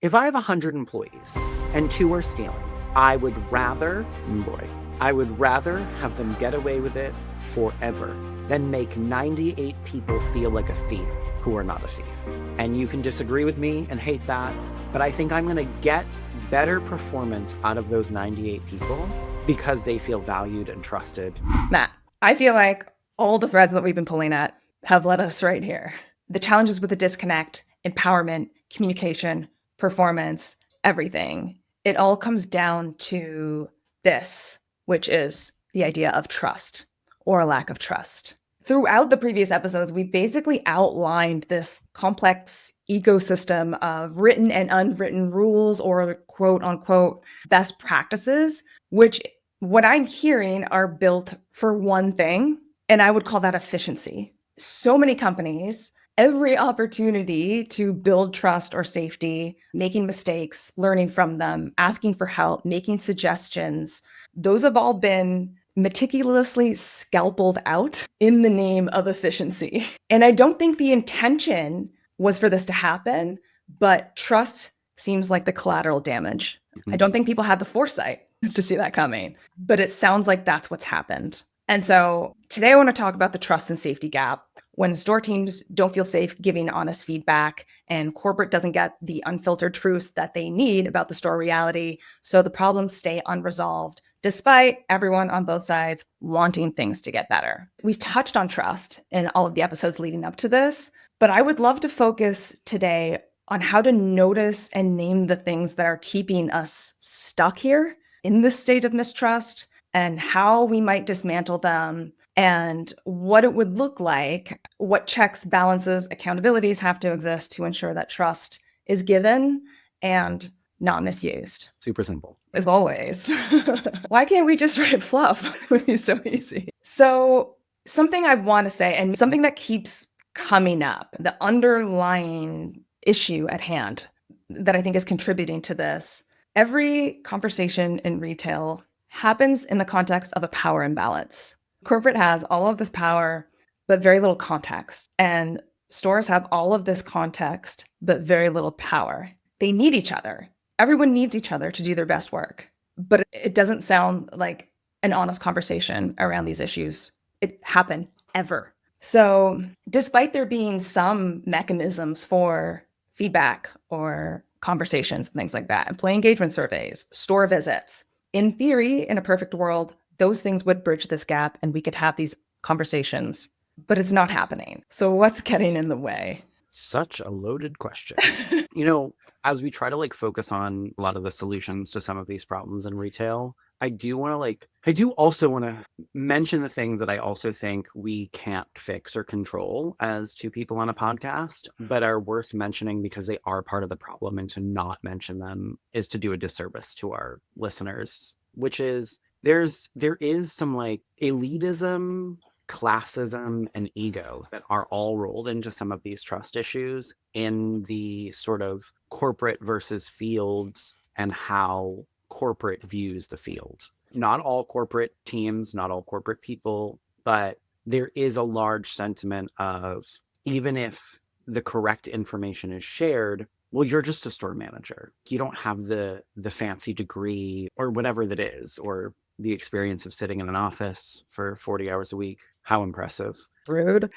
If I have 100 employees and 2 are stealing, I would rather have them get away with it forever than make 98 people feel like a thief who are not a thief. And you can disagree with me and hate that, but I think I'm going to get better performance out of those 98 people because they feel valued and trusted. Matt, I feel like all the threads that we've been pulling at have led us right here. The challenges with the disconnect, empowerment, communication, performance, everything. It all comes down to this, which is the idea of trust or a lack of trust. Throughout the previous episodes, we basically outlined this complex ecosystem of written and unwritten rules or quote unquote best practices, which what I'm hearing are built for one thing, and I would call that efficiency. So many companies, every opportunity to build trust or safety, making mistakes, learning from them, asking for help, making suggestions, those have all been meticulously scalpeled out in the name of efficiency. And I don't think the intention was for this to happen, but trust seems like the collateral damage. I don't think people had the foresight to see that coming, but it sounds like that's what's happened. And so today I want to talk about the trust and safety gap. When store teams don't feel safe giving honest feedback and corporate doesn't get the unfiltered truths that they need about the store reality, so the problems stay unresolved, despite everyone on both sides wanting things to get better. We've touched on trust in all of the episodes leading up to this, but I would love to focus today on how to notice and name the things that are keeping us stuck here in this state of mistrust and how we might dismantle them and what it would look like, what checks, balances, accountabilities have to exist to ensure that trust is given and not misused. Super simple. As always. Why can't we just write fluff? It would be so easy. So something I want to say, and something that keeps coming up, the underlying issue at hand that I think is contributing to this, every conversation in retail happens in the context of a power imbalance. Corporate has all of this power, but very little context. And stores have all of this context, but very little power. They need each other. Everyone needs each other to do their best work. But it doesn't sound like an honest conversation around these issues. It happened ever. So despite there being some mechanisms for feedback or conversations and things like that, employee engagement surveys, store visits, in theory, in a perfect world, those things would bridge this gap and we could have these conversations, but it's not happening. So what's getting in the way? Such a loaded question. As we try to focus on a lot of the solutions to some of these problems in retail, I do also want to mention the things that I also think we can't fix or control as two people on a podcast, but are worth mentioning because they are part of the problem, and to not mention them is to do a disservice to our listeners, which is there is some elitism, classism, and ego that are all rolled into some of these trust issues in the sort of corporate versus fields and how corporate views the field. Not all corporate teams, not all corporate people, but there is a large sentiment of, even if the correct information is shared, well, you're just a store manager. You don't have the fancy degree or whatever that is, or the experience of sitting in an office for 40 hours a week. How impressive. Rude.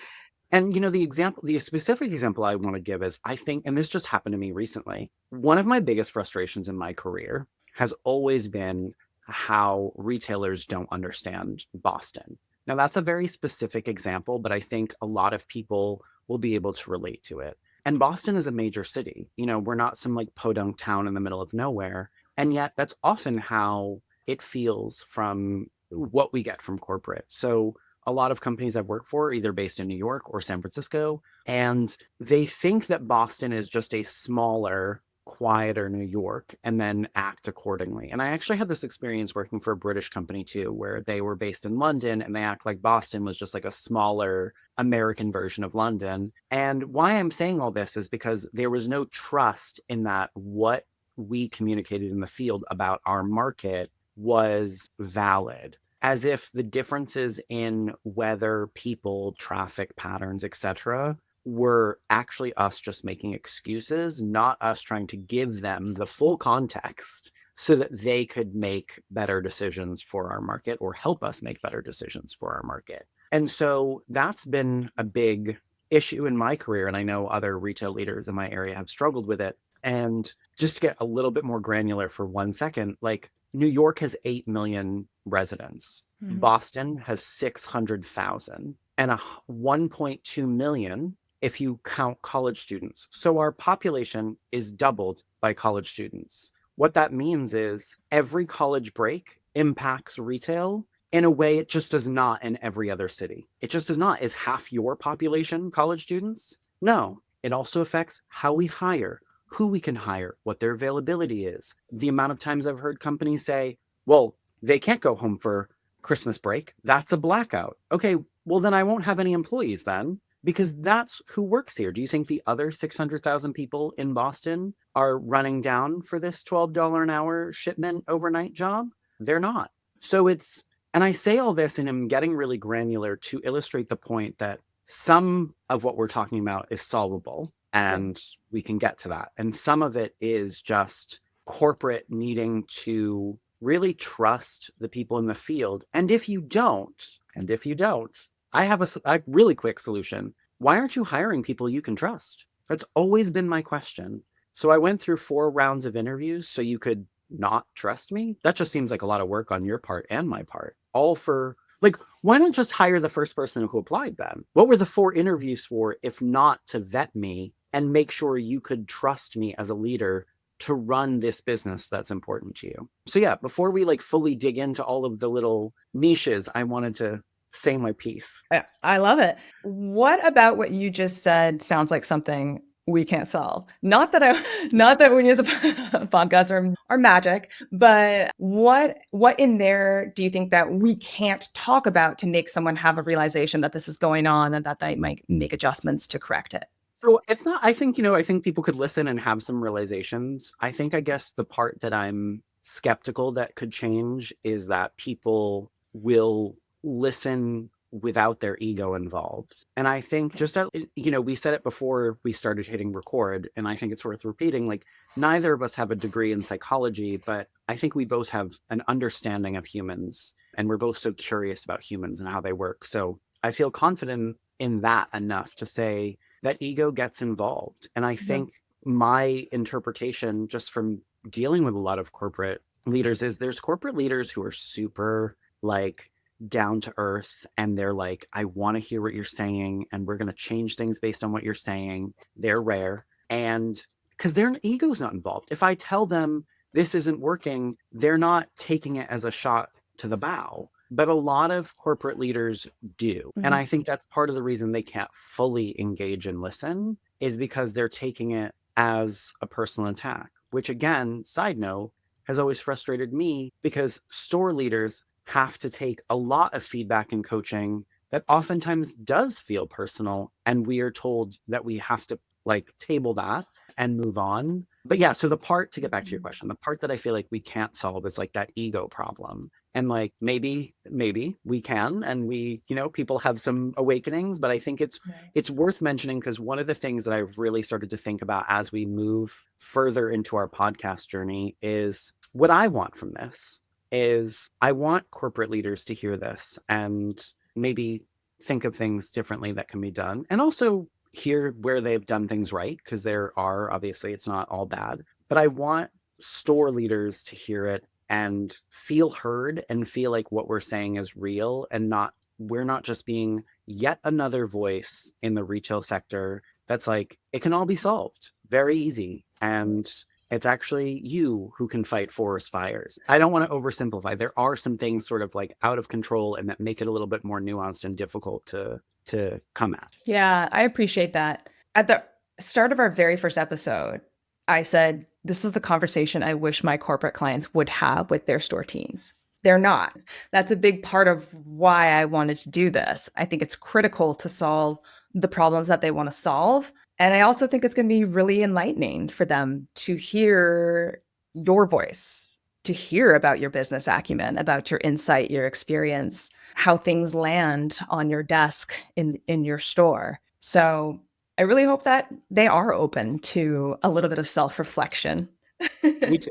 And the specific example I want to give is, I think, and this just happened to me recently, one of my biggest frustrations in my career has always been how retailers don't understand Boston. Now, that's a very specific example, but I think a lot of people will be able to relate to it. And Boston is a major city. We're not some podunk town in the middle of nowhere. And yet that's often how it feels from what we get from corporate. So a lot of companies I've worked for are either based in New York or San Francisco, and they think that Boston is just a smaller, quieter New York, and then act accordingly. And I actually had this experience working for a British company too, where they were based in London and they act like Boston was just a smaller American version of London. And why I'm saying all this is because there was no trust in that what we communicated in the field about our market was valid, as if the differences in weather, people, traffic patterns, etc., were actually us just making excuses, not us trying to give them the full context so that they could make better decisions for our market or help us make better decisions for our market. And so that's been a big issue in my career. And I know other retail leaders in my area have struggled with it. And just to get a little bit more granular for 1 second, like New York has 8 million residents. Mhm. Boston has 600,000 and 1.2 million if you count college students. So our population is doubled by college students. What that means is every college break impacts retail in a way it just does not in every other city. It just does not. Is half your population college students? No. It also affects how we hire, who we can hire, what their availability is. The amount of times I've heard companies say, well, they can't go home for Christmas break. That's a blackout. Okay, well, then I won't have any employees then because that's who works here. Do you think the other 600,000 people in Boston are running down for this $12 an hour shipment overnight job? They're not. So it's, and I say all this and I'm getting really granular to illustrate the point that some of what we're talking about is solvable and we can get to that. And some of it is just corporate needing to really trust the people in the field. And if you don't, I have a really quick solution. Why aren't you hiring people you can trust? That's always been my question. So I went through 4 rounds of interviews so you could not trust me. That just seems like a lot of work on your part and my part. All for, like, why not just hire the first person who applied then? What were the 4 interviews for if not to vet me and make sure you could trust me as a leader to run this business that's important to you? So yeah, before we like fully dig into all of the little niches, I wanted to say my piece. I love it. What about what you just said sounds like something we can't solve? Not that we as a podcast are magic, but what in there do you think that we can't talk about to make someone have a realization that this is going on and that they might make adjustments to correct it? So it's not, I think, I think people could listen and have some realizations. I guess the part that I'm skeptical that could change is that people will listen without their ego involved. And I think just that, we said it before we started hitting record, and I think it's worth repeating, like neither of us have a degree in psychology, but I think we both have an understanding of humans and we're both so curious about humans and how they work. So I feel confident in that enough to say, that ego gets involved. And I think my interpretation just from dealing with a lot of corporate leaders is there's corporate leaders who are super like down to earth and they're like, I want to hear what you're saying and we're going to change things based on what you're saying. They're rare. And because their ego's not involved. If I tell them this isn't working, they're not taking it as a shot to the bow. But a lot of corporate leaders do. And I think that's part of the reason they can't fully engage and listen is because they're taking it as a personal attack, which again, side note, has always frustrated me because store leaders have to take a lot of feedback and coaching that oftentimes does feel personal. And we are told that we have to like table that and move on. But yeah, so the part to get back to your question, the part that I feel like we can't solve is like that ego problem. And like maybe we can, and we, people have some awakenings, but I think it's worth mentioning because one of the things that I've really started to think about as we move further into our podcast journey is what I want from this is I want corporate leaders to hear this and maybe think of things differently that can be done, and also hear where they've done things right, because there are, obviously, it's not all bad, but I want store leaders to hear it and feel heard and feel like what we're saying is real and we're not just being yet another voice in the retail sector that's like, it can all be solved very easy. And it's actually you who can fight forest fires. I don't want to oversimplify. There are some things sort of like out of control and that make it a little bit more nuanced and difficult to come at. Yeah, I appreciate that. At the start of our very first episode, I said, this is the conversation I wish my corporate clients would have with their store teams. They're not. That's a big part of why I wanted to do this. I think it's critical to solve the problems that they want to solve. And I also think it's going to be really enlightening for them to hear your voice, to hear about your business acumen, about your insight, your experience, how things land on your desk in your store. So I really hope that they are open to a little bit of self-reflection. Me too.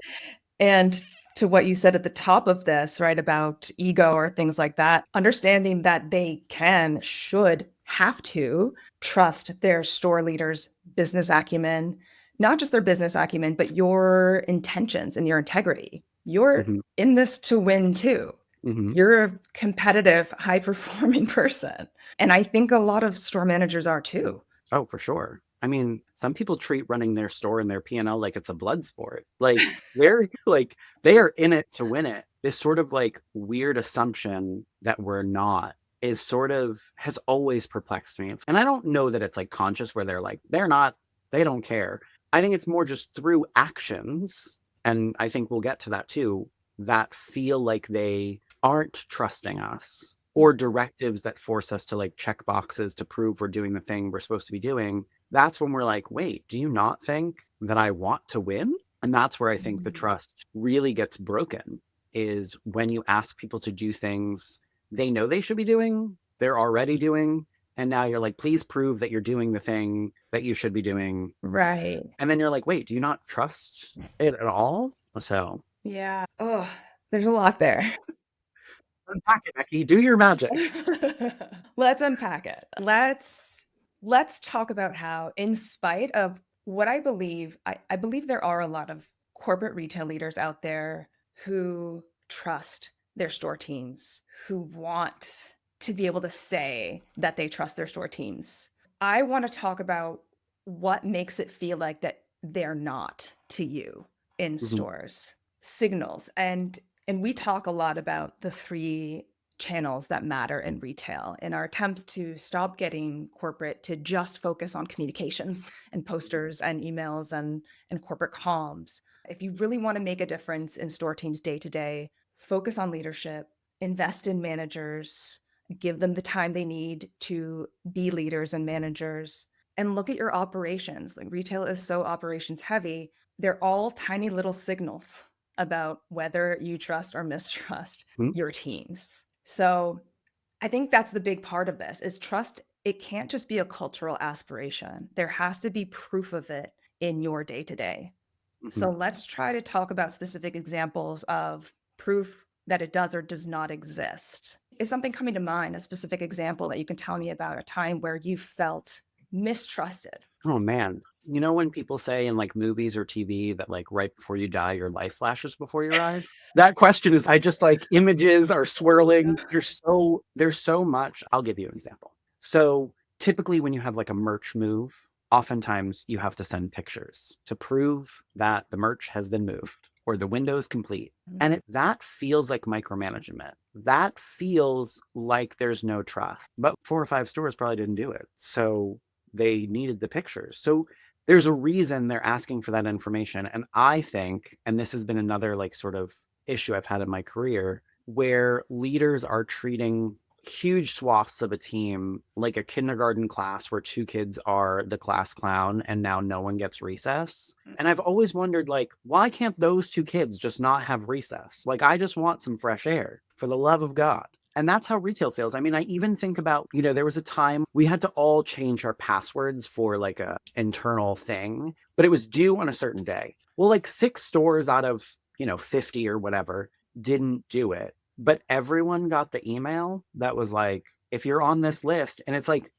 And to what you said at the top of this, right, about ego or things like that, understanding that they can, should, have to trust their store leaders' business acumen, not just their business acumen, but your intentions and your integrity. You're Hmm. in this to win too. Hmm. You're a competitive, high performing person. And I think a lot of store managers are too. Oh, for sure. I mean, some people treat running their store and their P&L like it's a blood sport. Like they're like they are in it to win it. This sort of like weird assumption that we're not is sort of has always perplexed me. And I don't know that it's like conscious where they're like they're not, they don't care. I think it's more just through actions, and I think we'll get to that too, that feel like they aren't trusting us, or directives that force us to like check boxes to prove we're doing the thing we're supposed to be doing. That's when we're like, wait, do you not think that I want to win? And that's where I think the trust really gets broken, is when you ask people to do things they know they should be doing, they're already doing, and now you're like, please prove that you're doing the thing that you should be doing. Right. And then you're like, wait, do you not trust it at all? So Yeah. Oh, there's a lot there. unpack it, Becky. Do your magic. Let's unpack it. Let's talk about how, in spite of what I believe there are a lot of corporate retail leaders out there who trust their store teams, who want to be able to say that they trust their store teams. I want to talk about what makes it feel like that they're not to you in Mhm. stores. Signals. And we talk a lot about the three channels that matter in retail in our attempts to stop getting corporate to just focus on communications and posters and emails and corporate comms. If you really want to make a difference in store teams day to day, focus on leadership, invest in managers, give them the time they need to be leaders and managers, and look at your operations. Like retail is so operations heavy, they're all tiny little signals about whether you trust or mistrust Mhm. your teams. So I think that's the big part of this is trust. It can't just be a cultural aspiration. There has to be proof of it in your day to day. Mhm. So let's try to talk about specific examples of proof that it does or does not exist. Is something coming to mind, a specific example that you can tell me about a time where you felt mistrusted? Oh man. You know when people say in like movies or TV that like right before you die, your life flashes before your eyes? That question is, I just like images are swirling. There's so much. I'll give you an example. So typically when you have like a merch move, oftentimes you have to send pictures to prove that the merch has been moved or the window is complete. And that feels like micromanagement. That feels like there's no trust. But 4 or 5 stores probably didn't do it. So they needed the pictures. So there's a reason they're asking for that information. And I think, and this has been another like sort of issue I've had in my career, where leaders are treating huge swaths of a team like a kindergarten class where 2 kids are the class clown and now no one gets recess. And I've always wondered, like, why can't those 2 kids just not have recess? Like, I just want some fresh air, for the love of God. And that's how retail feels. I mean, I even think about, there was a time we had to all change our passwords for like a internal thing, but it was due on a certain day. Well, like 6 stores out of, 50 or whatever didn't do it. But everyone got the email that was like, if you're on this list, and it's like,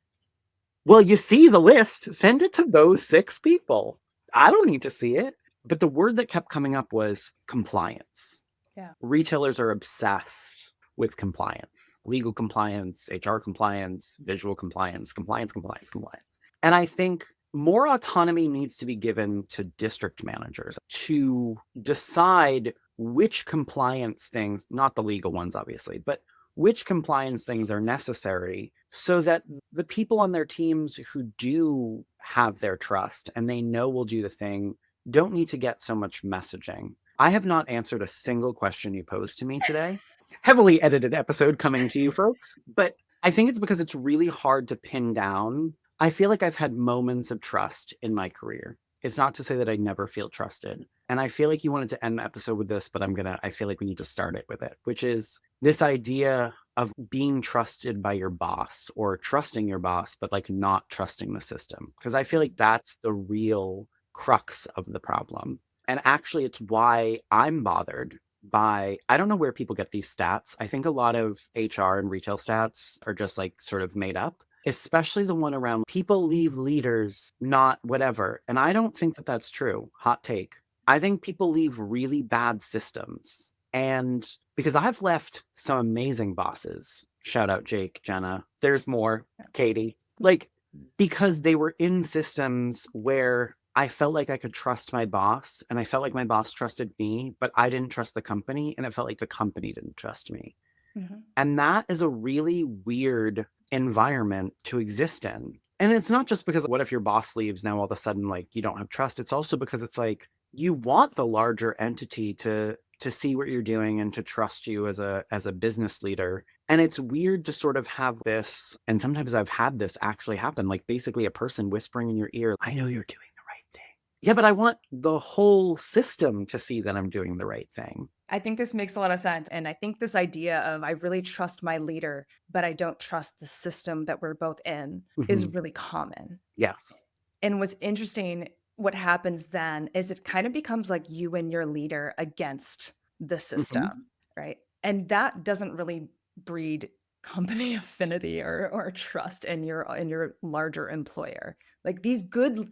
well, you see the list, send it to those 6 people. I don't need to see it. But the word that kept coming up was compliance. Yeah. Retailers are obsessed with compliance, legal compliance, HR compliance, visual compliance, compliance, compliance, compliance. And I think more autonomy needs to be given to district managers to decide which compliance things, not the legal ones, obviously, but which compliance things are necessary so that the people on their teams who do have their trust and they know will do the thing don't need to get so much messaging. I have not answered a single question you posed to me today. Heavily edited episode coming to you, folks. But I think it's because it's really hard to pin down. I feel like I've had moments of trust in my career. It's not to say that I never feel trusted. And I feel like you wanted to end the episode with this, but I feel like we need to start it with it, which is this idea of being trusted by your boss or trusting your boss, but like not trusting the system. Because I feel like that's the real crux of the problem. And actually, it's why I'm bothered by, I don't know where people get these stats. I think a lot of HR and retail stats are just like sort of made up, especially the one around people leave leaders, not whatever. And I don't think that that's true. Hot take. I think people leave really bad systems. And because I've left some amazing bosses, shout out Jake, Jenna, there's more, Katie, like, because they were in systems where I felt like I could trust my boss and I felt like my boss trusted me, but I didn't trust the company and it felt like the company didn't trust me. Mm-hmm. And that is a really weird environment to exist in. And it's not just because what if your boss leaves now all of a sudden like you don't have trust. It's also because it's like you want the larger entity to see what you're doing and to trust you as a business leader. And it's weird to sort of have this, and sometimes I've had this actually happen, like basically a person whispering in your ear, I know you're doing the right thing. Yeah, but I want the whole system to see that I'm doing the right thing. I think this makes a lot of sense. And I think this idea of I really trust my leader, but I don't trust the system that we're both in is Mhm. really common. Yes. And what's interesting, what happens then is it kind of becomes like you and your leader against the Mhm. system, right? And that doesn't really breed company affinity or trust in your larger employer. Like these good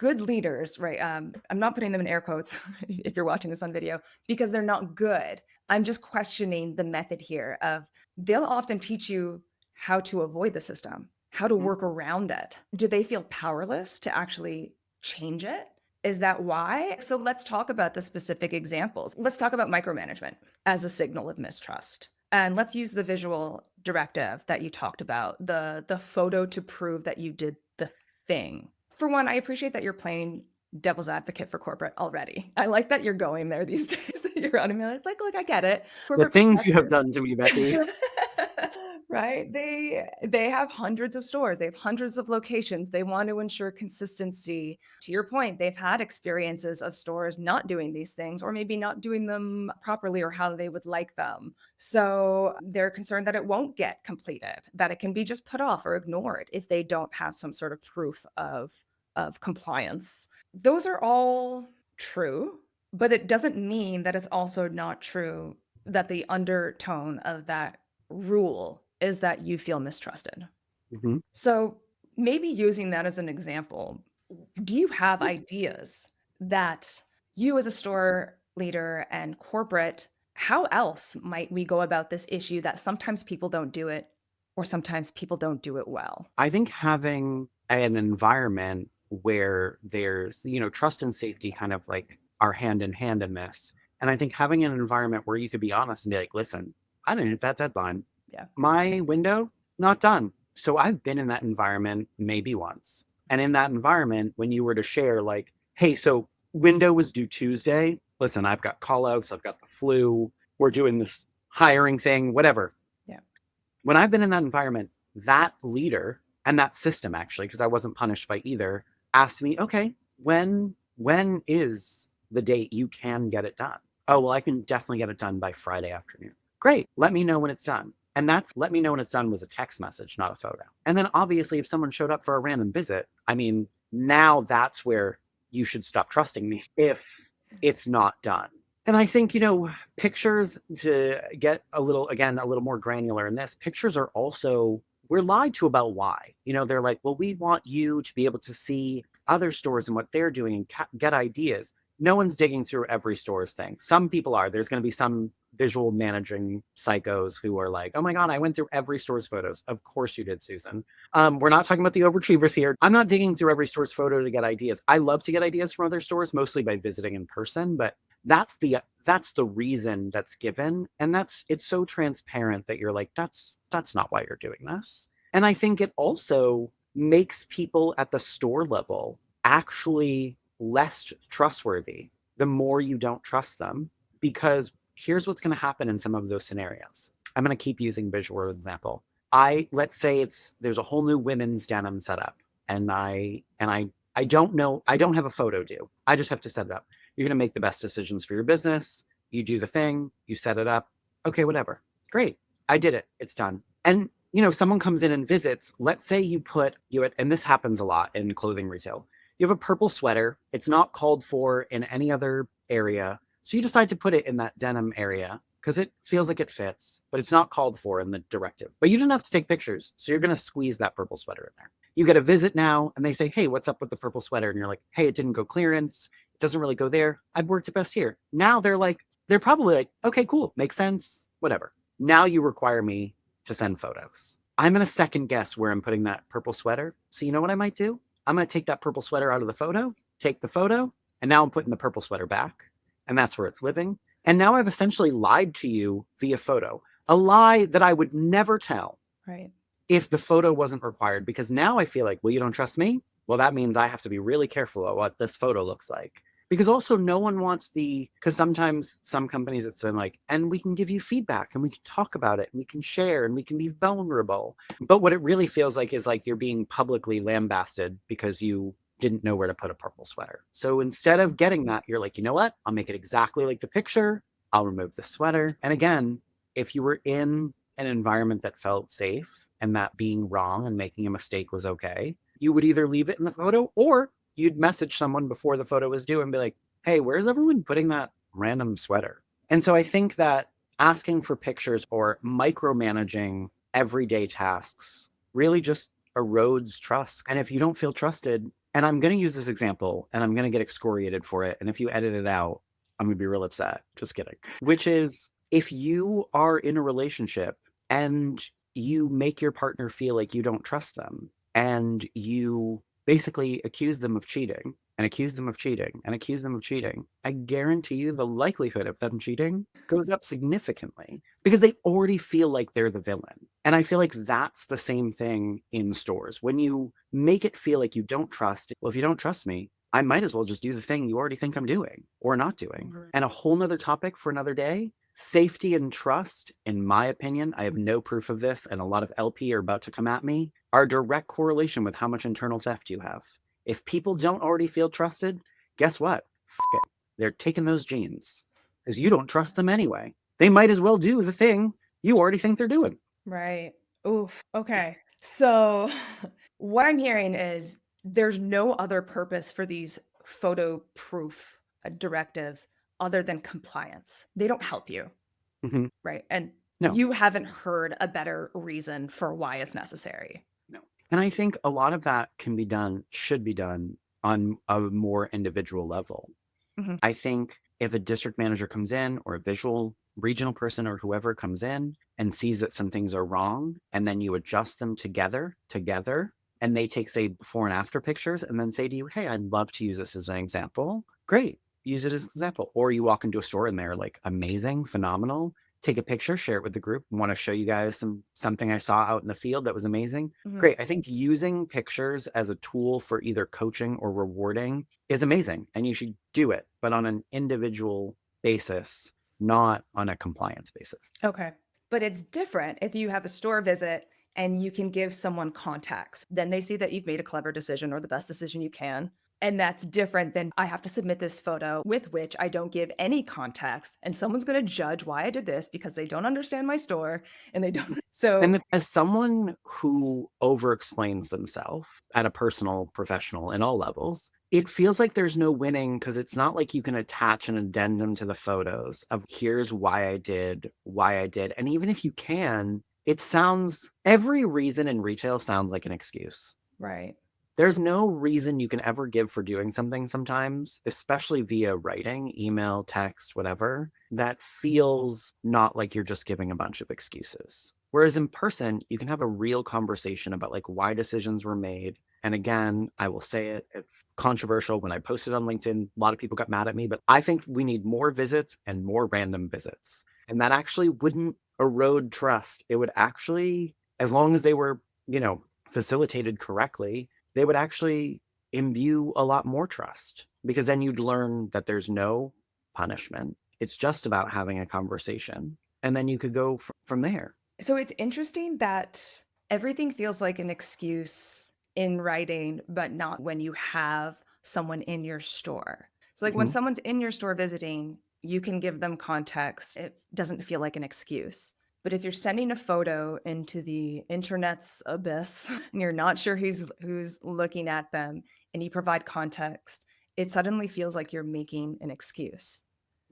leaders, right? I'm not putting them in air quotes if you're watching this on video because they're not good. I'm just questioning the method here of they'll often teach you how to avoid the system, how to Mhm. work around it. Do they feel powerless to actually change it? Is that why? So let's talk about the specific examples. Let's talk about micromanagement as a signal of mistrust. And let's use the visual directive that you talked about, the photo to prove that you did the thing. For one, I appreciate that you're playing devil's advocate for corporate already. I like that you're going there these days, that you're on me like, look, I get it. The Corporate things you have perspective. done to me, Becky. Right? They have hundreds of stores, they have hundreds of locations. They want to ensure consistency. To your point, they've had experiences of stores not doing these things or maybe not doing them properly or how they would like them. So they're concerned that it won't get completed, that it can be just put off or ignored if they don't have some sort of proof of compliance. Those are all true, but it doesn't mean that it's also not true that the undertone of that rule is that you feel mistrusted. Mhm. So maybe using that as an example, do you have ideas that you as a store leader and corporate, how else might we go about this issue that sometimes people don't do it or sometimes people don't do it well? I think having an environment where there's, trust and safety kind of like are hand in hand in this. And I think having an environment where you could be honest and be like, listen, I didn't hit that deadline. Yeah. My window, not done. So I've been in that environment maybe once. And in that environment, when you were to share, like, hey, so window was due Tuesday. Listen, I've got call outs, I've got the flu, we're doing this hiring thing, whatever. Yeah. When I've been in that environment, that leader and that system actually, because I wasn't punished by either, asked me, okay, when is the date you can get it done? Oh, well, I can definitely get it done by Friday afternoon. Great. Let me know when it's done. And that's let me know when it's done was a text message, not a photo. And then obviously, if someone showed up for a random visit, I mean, now that's where you should stop trusting me if it's not done. And I think, pictures, to get a little, again, a little more granular in this, pictures are also, we're lied to about why. They're like, well, we want you to be able to see other stores and what they're doing and get ideas. No one's digging through every store's thing. Some people are. There's going to be some visual managing psychos who are like, oh my God, I went through every store's photos. Of course you did, Susan. We're not talking about the overachievers here. I'm not digging through every store's photo to get ideas. I love to get ideas from other stores, mostly by visiting in person, but that's the reason that's given, and it's so transparent that you're like, that's not why you're doing this. And I think it also makes people at the store level actually less trustworthy the more you don't trust them, because here's what's going to happen in some of those scenarios. I'm going to keep using visual example. Let's say there's a whole new women's denim setup, and I don't know, I don't have a photo due, I just have to set it up. You're going to make the best decisions for your business. You do the thing, you set it up. Okay, whatever. Great. I did it. It's done. And, you know, someone comes in and visits. Let's say you put, and this happens a lot in clothing retail. You have a purple sweater. It's not called for in any other area. So you decide to put it in that denim area because it feels like it fits, but it's not called for in the directive. But you didn't have to take pictures. So you're going to squeeze that purple sweater in there. You get a visit now and they say, hey, what's up with the purple sweater? And you're like, hey, it didn't go clearance. It doesn't really go there. I've worked it best here. Now they're probably like, okay, cool. Makes sense. Whatever. Now you require me to send photos. I'm going to second guess where I'm putting that purple sweater. So you know what I might do? I'm going to take that purple sweater out of the photo, take the photo, and now I'm putting the purple sweater back. And that's where it's living. And now I've essentially lied to you via photo, a lie that I would never tell Right. if the photo wasn't required. Because now I feel like, well, you don't trust me? Well, that means I have to be really careful about what this photo looks like. Because also no one wants because sometimes some companies it's in like, and we can give you feedback and we can talk about it and we can share and we can be vulnerable. But what it really feels like is like you're being publicly lambasted because you didn't know where to put a purple sweater. So instead of getting that, you're like, you know what? I'll make it exactly like the picture. I'll remove the sweater. And again, if you were in an environment that felt safe and that being wrong and making a mistake was okay, you would either leave it in the photo or you'd message someone before the photo was due and be like, hey, where's everyone putting that random sweater? And so I think that asking for pictures or micromanaging everyday tasks really just erodes trust. And if you don't feel trusted, and I'm going to use this example and I'm going to get excoriated for it. And if you edit it out, I'm going to be real upset. Just kidding. Which is if you are in a relationship and you make your partner feel like you don't trust them and you basically accuse them of cheating and accuse them of cheating and accuse them of cheating, I guarantee you the likelihood of them cheating goes up significantly because they already feel like they're the villain. And I feel like that's the same thing in stores. When you make it feel like you don't trust, well, if you don't trust me, I might as well just do the thing you already think I'm doing or not doing. And a whole nother topic for another day. Safety and trust, in my opinion, I have no proof of this, and a lot of LP are about to come at me, are direct correlation with how much internal theft you have. If people don't already feel trusted, guess what? It. They're taking those genes because you don't trust them anyway. They might as well do the thing you already think they're doing. Right. Oof. Okay. So what I'm hearing is there's no other purpose for these photo proof directives other than compliance. They don't help you. Mm-hmm. Right. And No, you haven't heard a better reason for why it's necessary. no. And I think a lot of that can be done, should be done on a more individual level. Mhm. I think if a district manager comes in or a visual regional person or whoever comes in and sees that some things are wrong and then you adjust them together and they take say before and after pictures and then say to you, hey, I'd love to use this as an example. Great. Use it as an example. Or you walk into a store and they're like amazing, phenomenal. Take a picture, share it with the group. Want to show you guys something I saw out in the field that was amazing. Mhm. Great. I think using pictures as a tool for either coaching or rewarding is amazing and you should do it, but on an individual basis, not on a compliance basis. Okay. But it's different if you have a store visit and you can give someone context. Then they see that you've made a clever decision or the best decision you can. And that's different than I have to submit this photo with which I don't give any context. And someone's going to judge why I did this because they don't understand my store and they don't. So, And as someone who over explains themselves at a personal, professional, in all levels, it feels like there's no winning because it's not like you can attach an addendum to the photos of here's why I did, why I did. And even if you can, every reason in retail sounds like an excuse. right. There's no reason you can ever give for doing something sometimes, especially via writing, email, text, whatever, that feels not like you're just giving a bunch of excuses. Whereas in person, you can have a real conversation about like why decisions were made. And again, I will say it, it's controversial. When I posted on LinkedIn, a lot of people got mad at me, but I think we need more visits and more random visits. And that actually wouldn't erode trust. It would actually, as long as they were, facilitated correctly, they would actually imbue a lot more trust because then you'd learn that there's no punishment. It's just about having a conversation. And then you could go from there. So it's interesting that everything feels like an excuse in writing, but not when you have someone in your store. So, like when someone's in your store visiting, you can give them context. It doesn't feel like an excuse. But if you're sending a photo into the internet's abyss and you're not sure who's looking at them and you provide context, it suddenly feels like you're making an excuse.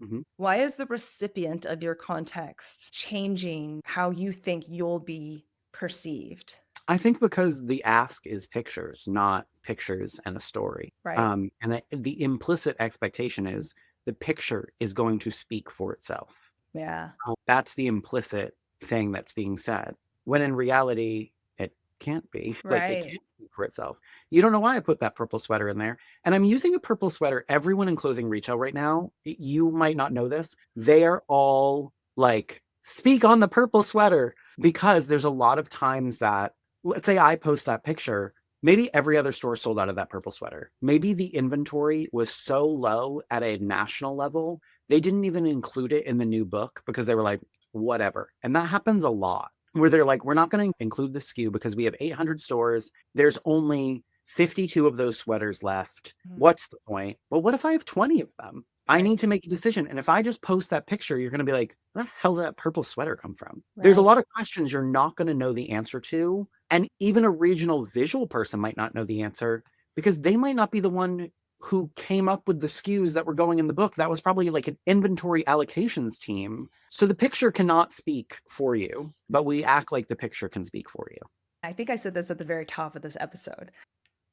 Mhm. Why is the recipient of your context changing how you think you'll be perceived? I think because the ask is pictures, not pictures and a story. Right. The implicit expectation is the picture is going to speak for itself. Yeah. That's the implicit thing that's being said. When in reality, it can't be. Like, it Right. can't speak for itself. You don't know why I put that purple sweater in there. And I'm using a purple sweater. Everyone in closing retail right now, you might not know this. They are all like, speak on the purple sweater, because there's a lot of times that, let's say I post that picture, maybe every other store sold out of that purple sweater. Maybe the inventory was so low at a national level they didn't even include it in the new book because they were like, whatever. And that happens a lot where they're like, we're not going to include the SKU because we have 800 stores. There's only 52 of those sweaters left. Mhm. What's the point? Well, what if I have 20 of them? I Right. need to make a decision. And if I just post that picture, you're going to be like, where the hell did that purple sweater come from? There's a Right. lot of questions you're not going to know the answer to. And even a regional visual person might not know the answer because they might not be the one who came up with the SKUs that were going in the book. That was probably like an inventory allocations team. So the picture cannot speak for you, but we act like the picture can speak for you. I think I said this at the very top of this episode.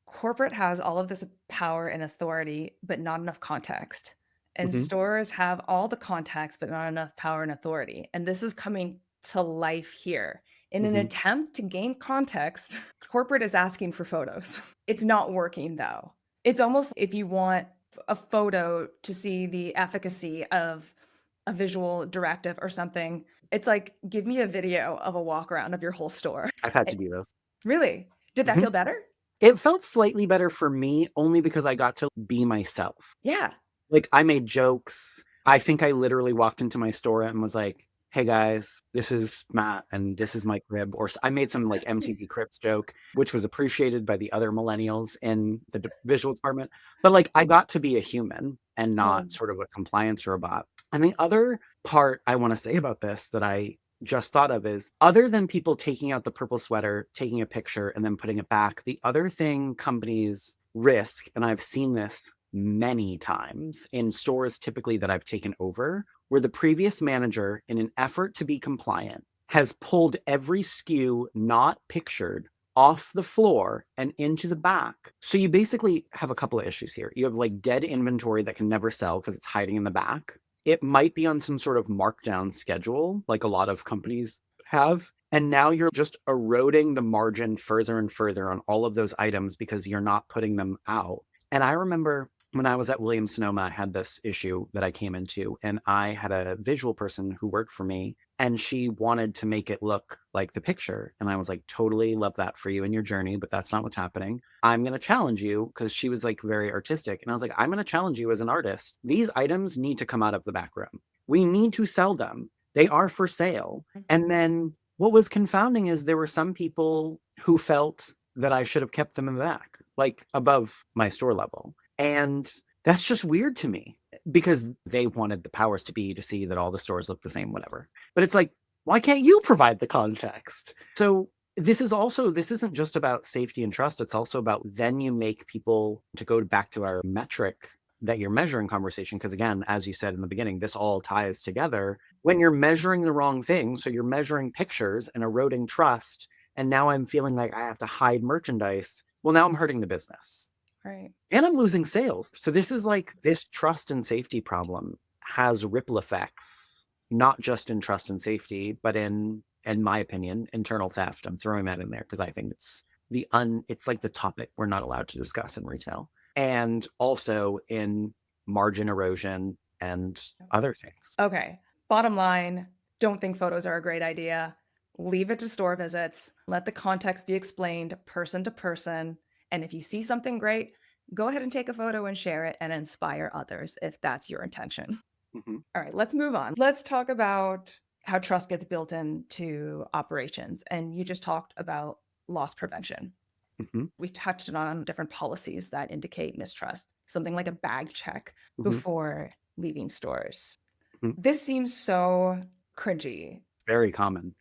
Corporate has all of this power and authority, but not enough context. And Hmm. stores have all the context, but not enough power and authority. And this is coming to life here. In an Hmm. attempt to gain context, corporate is asking for photos. It's not working though. It's almost if you want a photo to see the efficacy of a visual directive or something, it's like, give me a video of a walk around of your whole store. I've had to do those. Really? Did that Hmm. feel better? It felt slightly better for me only because I got to be myself. Yeah. Like, I made jokes. I think I literally walked into my store and was like, "Hey guys, this is Matt and this is my crib." Or I made some like MTV Cribs joke, which was appreciated by the other millennials in the visual department. But like, I got to be a human and not Um, sort of a compliance robot. And the other part I want to say about this that I just thought of is, other than people taking out the purple sweater, taking a picture, and then putting it back, the other thing companies risk, and I've seen this many times in stores typically that I've taken over, where the previous manager, in an effort to be compliant, has pulled every SKU not pictured off the floor and into the back. So you basically have a couple of issues here. You have like dead inventory that can never sell because it's hiding in the back. It might be on some sort of markdown schedule, like a lot of companies have. And now you're just eroding the margin further and further on all of those items because you're not putting them out. And I remember when I was at Williams Sonoma, I had this issue that I came into, and I had a visual person who worked for me, and she wanted to make it look like the picture. And I was like, totally love that for you and your journey, but that's not what's happening. I'm going to challenge you, because she was like very artistic. And I was like, I'm going to challenge you as an artist. These items need to come out of the back room. We need to sell them. They are for sale. And then what was confounding is there were some people who felt that I should have kept them in the back, like above my store level. And that's just weird to me because they wanted the powers to be to see that all the stores look the same, whatever. But it's like, why can't you provide the context? So this isn't just about safety and trust. It's also about, then you make people, to go back to our metric that you're measuring conversation. Because again, as you said in the beginning, this all ties together. When you're measuring the wrong thing, so you're measuring pictures and eroding trust, and now I'm feeling like I have to hide merchandise. Well, now I'm hurting the business right. and I'm losing sales. So this is like, this trust and safety problem has ripple effects, not just in trust and safety, but in my opinion, internal theft. I'm throwing that in there because I think it's like the topic we're not allowed to discuss in retail, and also in margin erosion and other things. Okay. Bottom line, don't think photos are a great idea. Leave it to store visits. Let the context be explained person to person. And if you see something great, go ahead and take a photo and share it and inspire others if that's your intention. Hmm. All right, let's move on. Let's talk about how trust gets built into operations. And you just talked about loss prevention. Hmm. We've touched on different policies that indicate mistrust, something like a bag check Hmm. before leaving stores. Hmm. This seems so cringy very common.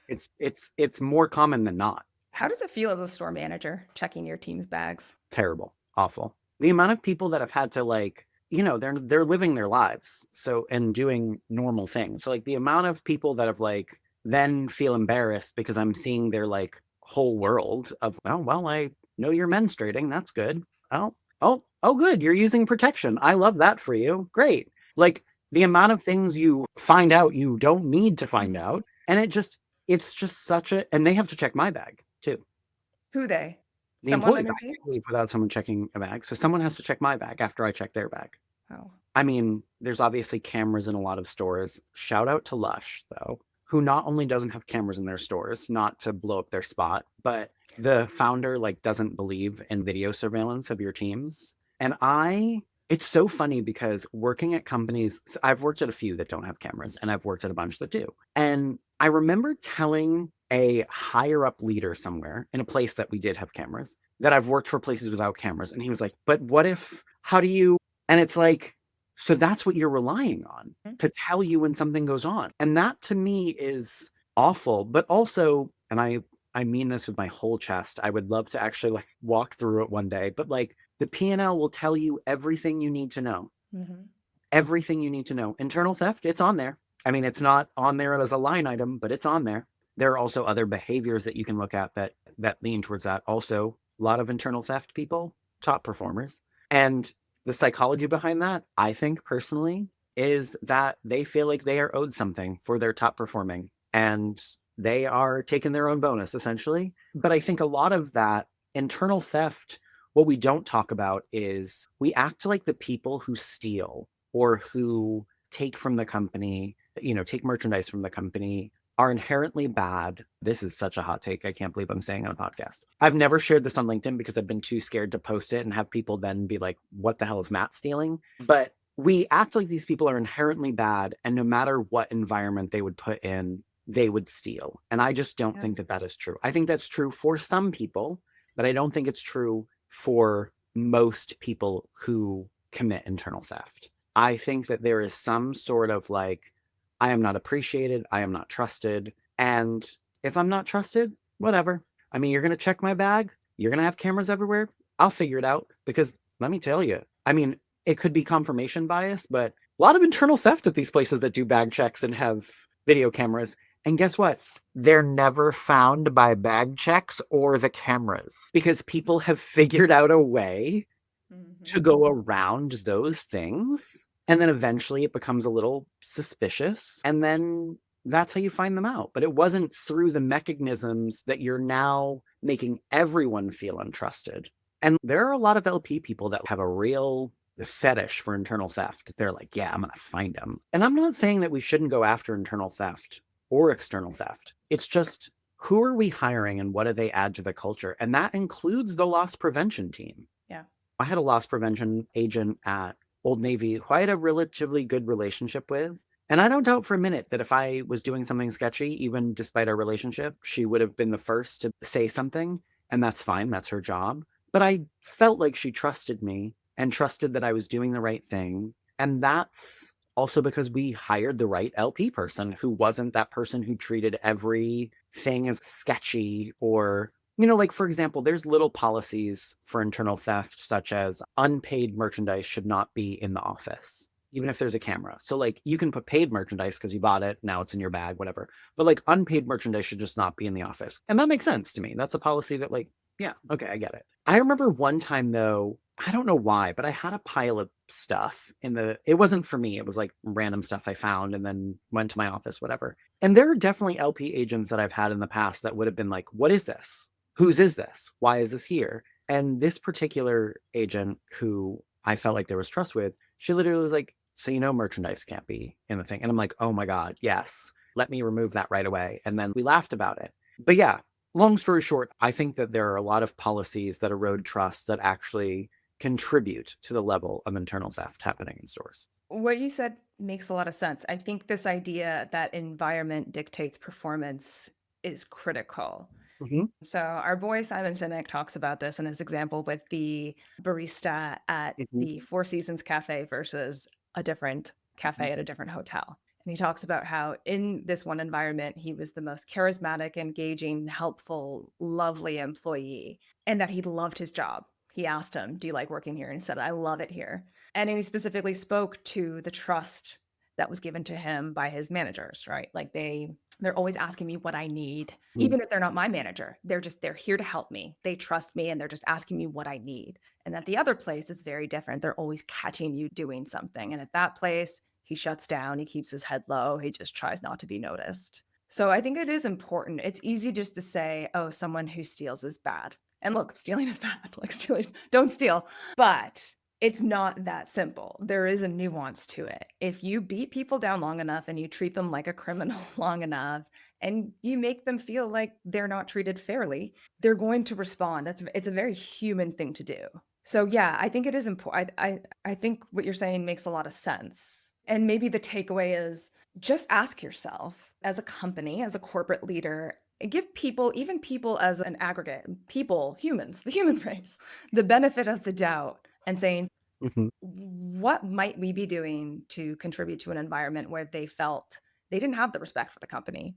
It's more common than not. How does it feel as a store manager checking your team's bags? Terrible, awful. The amount of people that have had to like, they're living their lives so and doing normal things. So like the amount of people that have like then feel embarrassed because I'm seeing their like whole world of, oh well, I know you're menstruating. That's good. Oh good. You're using protection. I love that for you. Great. Like the amount of things you find out you don't need to find out. And it's just such a, and they have to check my bag too. Who they? The Someone on employee, your I team? can't leave without someone checking a bag. So someone has to check my bag after I check their bag. Oh. I mean, there's obviously cameras in a lot of stores. Shout out to Lush, though, who not only doesn't have cameras in their stores, not to blow up their spot, but the founder like doesn't believe in video surveillance of your teams. And it's so funny because working at companies, I've worked at a few that don't have cameras, and I've worked at a bunch that do. And I remember telling a higher up leader somewhere in a place that we did have cameras that I've worked for places without cameras. And he was like, but what if, how do you, and it's like, so that's what you're relying on to tell you when something goes on. And that to me is awful, but also, and I mean this with my whole chest. I would love to actually like walk through it one day, but like the P&L will tell you everything you need to know. Mm-hmm. Everything you need to know. Internal theft, it's on there. I mean, it's not on there as a line item, but it's on there. There are also other behaviors that you can look at that lean towards that. Also, a lot of internal theft people, top performers. And the psychology behind that, I think personally, is that they feel like they are owed something for their top performing and they are taking their own bonus essentially. But I think a lot of that internal theft, what we don't talk about is we act like the people who steal or who take from the company, take merchandise from the company are inherently bad. This is such a hot take. I can't believe I'm saying on a podcast. I've never shared this on LinkedIn because I've been too scared to post it and have people then be like, what the hell is Matt stealing? But we act like these people are inherently bad, and no matter what environment they would put in, they would steal. And I just don't Yep. think that that is true. I think that's true for some people, but I don't think it's true for most people who commit internal theft. I think that there is some sort of like, I am not appreciated, I am not trusted. And if I'm not trusted, whatever. I mean, you're going to check my bag, you're going to have cameras everywhere. I'll figure it out because let me tell you, I mean, it could be confirmation bias, but a lot of internal theft at these places that do bag checks and have video cameras. And guess what? They're never found by bag checks or the cameras because people have figured out a way to Mm-hmm. go around those things. And then eventually it becomes a little suspicious. And then that's how you find them out. But it wasn't through the mechanisms that you're now making everyone feel untrusted. And there are a lot of LP people that have a real fetish for internal theft. They're like, yeah, I'm going to find them. And I'm not saying that we shouldn't go after internal theft or external theft. It's just who are we hiring and what do they add to the culture? And that includes the loss prevention team. Yeah. I had a loss prevention agent at Old Navy who I had a relatively good relationship with. And I don't doubt for a minute that if I was doing something sketchy, even despite our relationship, she would have been the first to say something. And that's fine. That's her job. But I felt like she trusted me and trusted that I was doing the right thing. And that's also because we hired the right LP person who wasn't that person who treated everything as sketchy or like for example, there's little policies for internal theft, such as unpaid merchandise should not be in the office, even if there's a camera. So like you can put paid merchandise because you bought it, now it's in your bag, whatever. But like unpaid merchandise should just not be in the office. And that makes sense to me. That's a policy that like, yeah, okay, I get it. I remember one time though, I don't know why, but I had a pile of stuff it wasn't for me. It was like random stuff I found and then went to my office, whatever. And there are definitely LP agents that I've had in the past that would have been like, what is this? Whose is this? Why is this here? And this particular agent who I felt like there was trust with, she literally was like, so merchandise can't be in the thing. And I'm like, oh my God, yes. Let me remove that right away. And then we laughed about it. But yeah, long story short, I think that there are a lot of policies that erode trust that actually contribute to the level of internal theft happening in stores. What you said makes a lot of sense. I think this idea that environment dictates performance is critical. Mm-hmm. So our boy Simon Sinek talks about this in his example with the barista at Mm-hmm. the Four Seasons Cafe versus a different Mm-hmm. cafe at a different hotel. And he talks about how in this one environment, he was the most charismatic, engaging, helpful, lovely employee, and that he loved his job. He asked him, "Do you like working here?" And he said, "I love it here." And he specifically spoke to the trust that was given to him by his managers, right? Like they're always asking me what I need, Mhm. even if they're not my manager. They're here to help me. They trust me and they're just asking me what I need. And at the other place, it's very different. They're always catching you doing something. And at that place, he shuts down, he keeps his head low, he just tries not to be noticed. So I think it is important. It's easy just to say, oh, someone who steals is bad. And look, stealing is bad. Like stealing, don't steal. But it's not that simple. There is a nuance to it. If you beat people down long enough and you treat them like a criminal long enough and you make them feel like they're not treated fairly, they're going to respond. It's a very human thing to do. So yeah, I think it is important. I think what you're saying makes a lot of sense. And maybe the takeaway is just ask yourself as a company, as a corporate leader, give people, even people as an aggregate, people, humans, the human race, the benefit of the doubt and saying, Mhm. what might we be doing to contribute to an environment where they felt they didn't have the respect for the company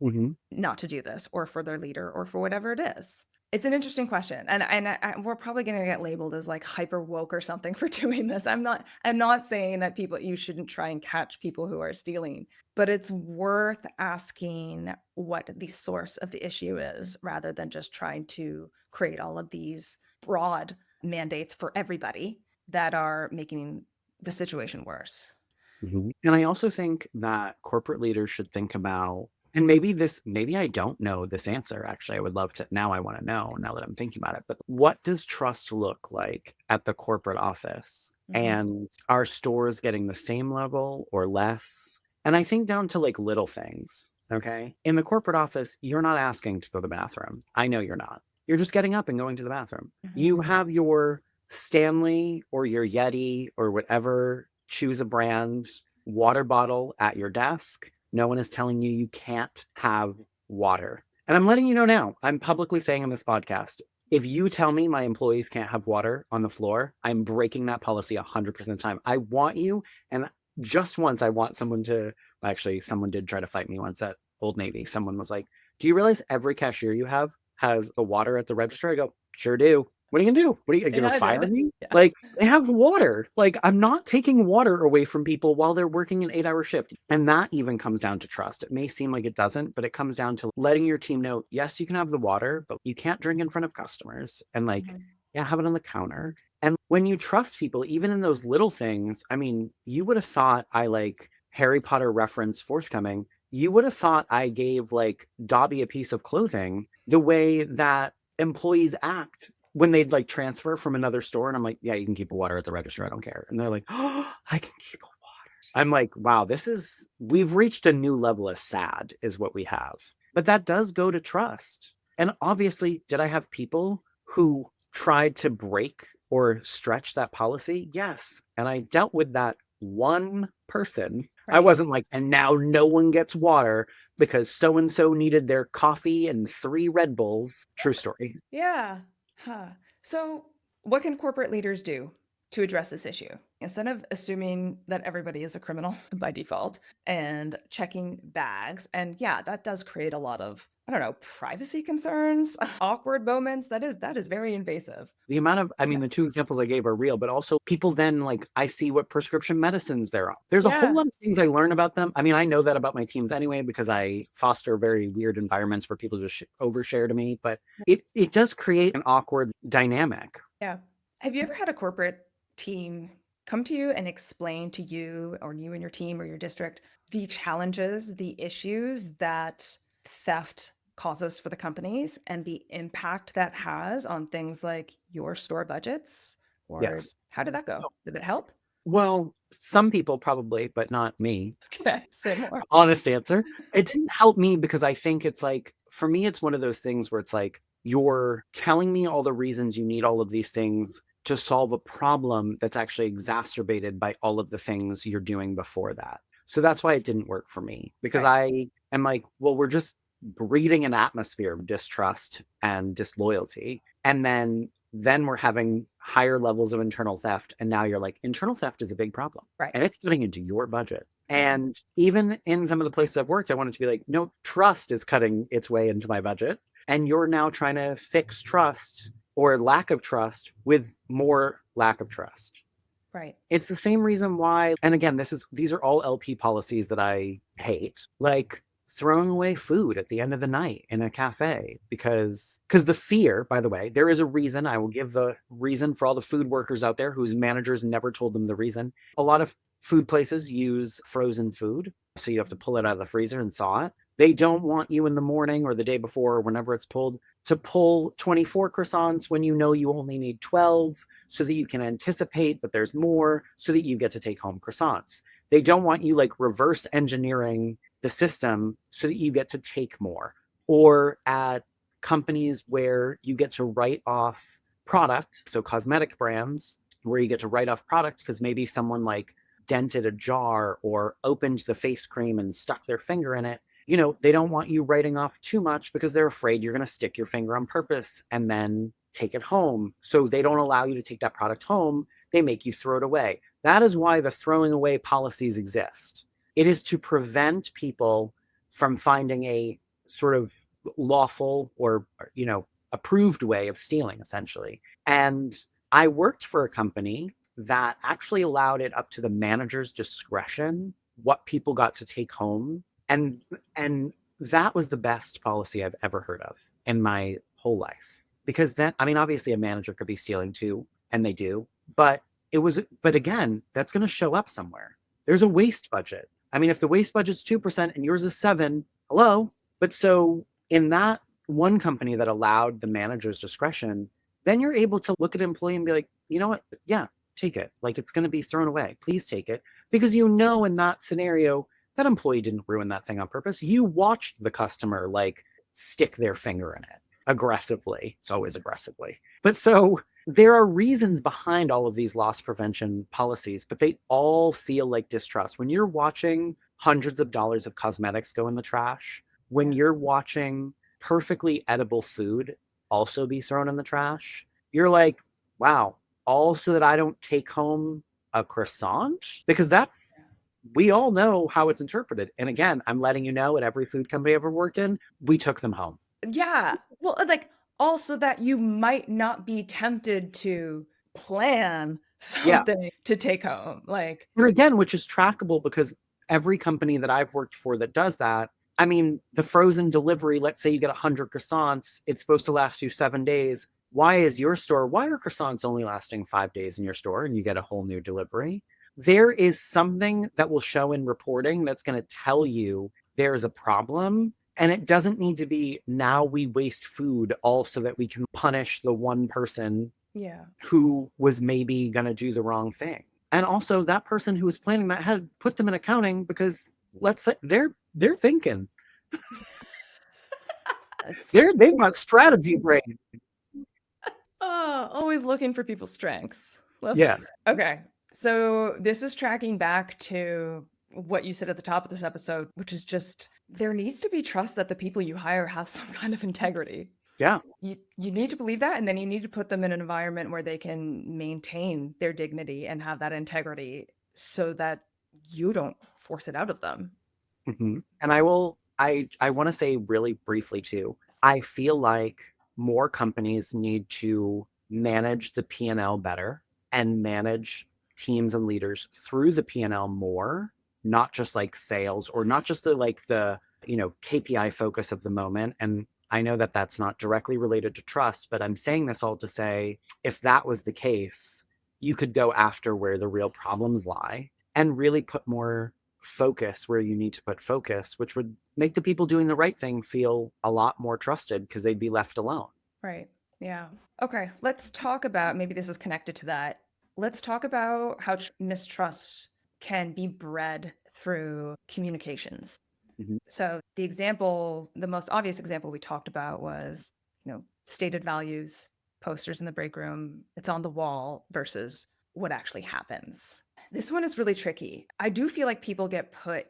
Mhm. not to do this or for their leader or for whatever it is? It's an interesting question, and we're probably going to get labeled as like hyper woke or something for doing this. I'm not saying that people you shouldn't try and catch people who are stealing, but it's worth asking what the source of the issue is rather than just trying to create all of these broad mandates for everybody that are making the situation worse. Mhm. And I also think that corporate leaders should think about, and maybe I don't know this answer. Actually, I would love to. Now I want to know now that I'm thinking about it. But what does trust look like at the corporate office? Mhm. And are stores getting the same level or less? And I think down to like little things. Okay. In the corporate office, you're not asking to go to the bathroom. I know you're not. You're just getting up and going to the bathroom. Mhm. You have your Stanley or your Yeti or whatever, choose a brand, water bottle at your desk. No one is telling you you can't have water. And I'm letting you know now, I'm publicly saying on this podcast, if you tell me my employees can't have water on the floor, I'm breaking that policy 100% of the time. I want you, and just once I want someone to, actually, someone did try to fight me once at Old Navy. Someone was like, "Do you realize every cashier you have has a water at the register?" I go, "Sure do." What are you gonna do? What are you Yeah, gonna I fire did. me? Yeah. Like, they have water. Like, I'm not taking water away from people while they're working an 8-hour shift. And that even comes down to trust. It may seem like it doesn't, but it comes down to letting your team know, yes, you can have the water, but you can't drink in front of customers. And like, Mhm. yeah, have it on the counter. And when you trust people, even in those little things, I mean, you would have thought I like Harry Potter reference forthcoming. You would have thought I gave like Dobby a piece of clothing the way that employees act when they'd like transfer from another store. And I'm like, yeah, you can keep a water at the register. I don't care. And they're like, oh, I can keep a water. I'm like, wow, we've reached a new level of sad, is what we have. But that does go to trust. And obviously, did I have people who tried to break or stretch that policy? Yes. And I dealt with that one person. I Right. wasn't like, and now no one gets water because so and so needed their coffee and 3 Red Bulls. True story. Yeah. Huh. So, what can corporate leaders do to address this issue? Instead of assuming that everybody is a criminal by default and checking bags, and yeah, that does create a lot of, I don't know, privacy concerns, awkward moments. That is very invasive. The amount of, I Yeah. mean, the 2 examples I gave are real, but also people then like, I see what prescription medicines they're on. There's a whole Yeah. lot of things I learn about them. I mean, I know that about my teams anyway, because I foster very weird environments where people just overshare to me, but it does create an awkward dynamic. Yeah. Have you ever had a corporate team come to you and explain to you or you and your team or your district the challenges, the issues that theft causes for the companies and the impact that has on things like your store budgets? Or Yes. how did that go? Did it help? Well, some people probably, but not me. Okay, say more. Honest answer. It didn't help me because I think it's like, for me, it's one of those things where it's like, you're telling me all the reasons you need all of these things to solve a problem that's actually exacerbated by all of the things you're doing before that. So that's why it didn't work for me, because Right. I am like, well, we're just breeding an atmosphere of distrust and disloyalty. And then we're having higher levels of internal theft. And now you're like, internal theft is a big problem Right. and it's getting into your budget. And even in some of the places I've worked, I wanted to be like, no, trust is cutting its way into my budget. And you're now trying to fix trust or lack of trust with more lack of trust. Right. It's the same reason why, and again, these are all LP policies that I hate, like throwing away food at the end of the night in a cafe because the fear, by the way, there is a reason. I will give the reason for all the food workers out there whose managers never told them the reason. A lot of food places use frozen food, so you have to pull it out of the freezer and thaw it. They don't want you in the morning or the day before or whenever it's pulled to pull 24 croissants when you know you only need 12 so that you can anticipate that there's more so that you get to take home croissants. They don't want you like reverse engineering the system so that you get to take more. Or at companies where you get to write off product, so cosmetic brands, where you get to write off product because maybe someone like dented a jar or opened the face cream and stuck their finger in it. They don't want you writing off too much because they're afraid you're going to stick your finger on purpose and then take it home. So they don't allow you to take that product home. They make you throw it away. That is why the throwing away policies exist. It is to prevent people from finding a sort of lawful or approved way of stealing, essentially. And I worked for a company that actually allowed it up to the manager's discretion what people got to take home. And that was the best policy I've ever heard of in my whole life. Because then, I mean, obviously a manager could be stealing too, and they do, but again, that's going to show up somewhere. There's a waste budget. I mean, if the waste budget's 2% and yours is 7, hello. But so in that one company that allowed the manager's discretion, then you're able to look at an employee and be like, you know what? Yeah, take it. Like it's going to be thrown away. Please take it. Because in that scenario, that employee didn't ruin that thing on purpose. You watched the customer like stick their finger in it aggressively. It's always aggressively. But so there are reasons behind all of these loss prevention policies, but they all feel like distrust. When you're watching hundreds of dollars of cosmetics go in the trash, when you're watching perfectly edible food also be thrown in the trash, you're like, wow, all so that I don't take home a croissant? Because we all know how it's interpreted. And again, I'm letting you know at every food company I ever worked in, we took them home. Yeah. Well, like also that you might not be tempted to plan Yeah. something to take home. Like, But again, which is trackable because every company that I've worked for that does that, I mean, the frozen delivery, let's say you get 100 croissants, it's supposed to last you 7 days. Why are croissants only lasting 5 days in your store and you get a whole new delivery? There is something that will show in reporting that's going to tell you there's a problem. And it doesn't need to be now we waste food all so that we can punish the one person yeah. who was maybe going to do the wrong thing. And also that person who was planning that had put them in accounting because let's say they're thinking. They've got strategy brain. Oh, always looking for people's strengths. Yes. Okay. So this is tracking back to what you said at the top of this episode, which is just there needs to be trust that the people you hire have some kind of integrity. Yeah. You need to believe that, and then you need to put them in an environment where they can maintain their dignity and have that integrity so that you don't force it out of them. Mm-hmm. And I want to say really briefly too, I feel like more companies need to manage the P&L better and manage teams and leaders through the P&L more, not just like sales or not just the KPI focus of the moment. And I know that that's not directly related to trust, but I'm saying this all to say if that was the case, you could go after where the real problems lie and really put more focus where you need to put focus, which would make the people doing the right thing feel a lot more trusted because they'd be left alone. Right. Yeah. Okay. Let's talk about maybe this is connected to that. Let's talk about how mistrust can be bred through communications. Mm-hmm. So the most obvious example we talked about was, stated values, posters in the break room, it's on the wall versus what actually happens. This one is really tricky. I do feel like people get put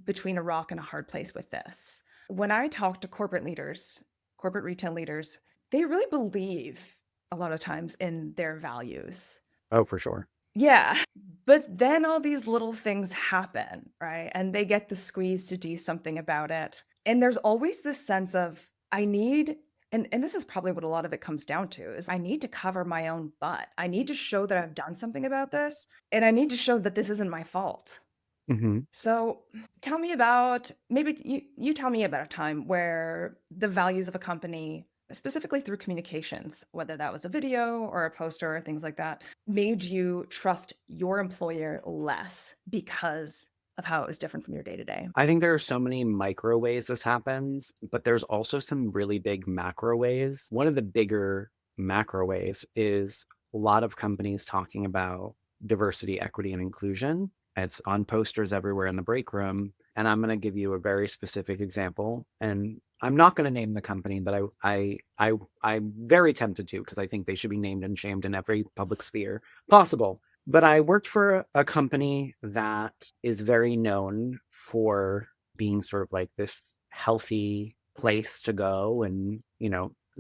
between a rock and a hard place with this. When I talk to corporate leaders, corporate retail leaders, they really believe a lot of times in their values. Oh, for sure. Yeah. But then all these little things happen, right? And they get the squeeze to do something about it. And there's always this sense of, I need, and this is probably what a lot of it comes down to, is I need to cover my own butt. I need to show that I've done something about this, and I need to show that this isn't my fault. Hmm. So tell me about, maybe you tell me about a time where the values of a company, specifically through communications, whether that was a video or a poster or things like that, made you trust your employer less because of how it was different from your day to day. I think there are so many micro ways this happens, but there's also some really big macro ways. One of the bigger macro ways is a lot of companies talking about diversity, equity, and inclusion. It's on posters everywhere in the break room. And I'm going to give you a very specific example. And I'm not going to name the company, but I'm very tempted to, because I think they should be named and shamed in every public sphere possible. But I worked for a company that is very known for being sort of like this healthy place to go and,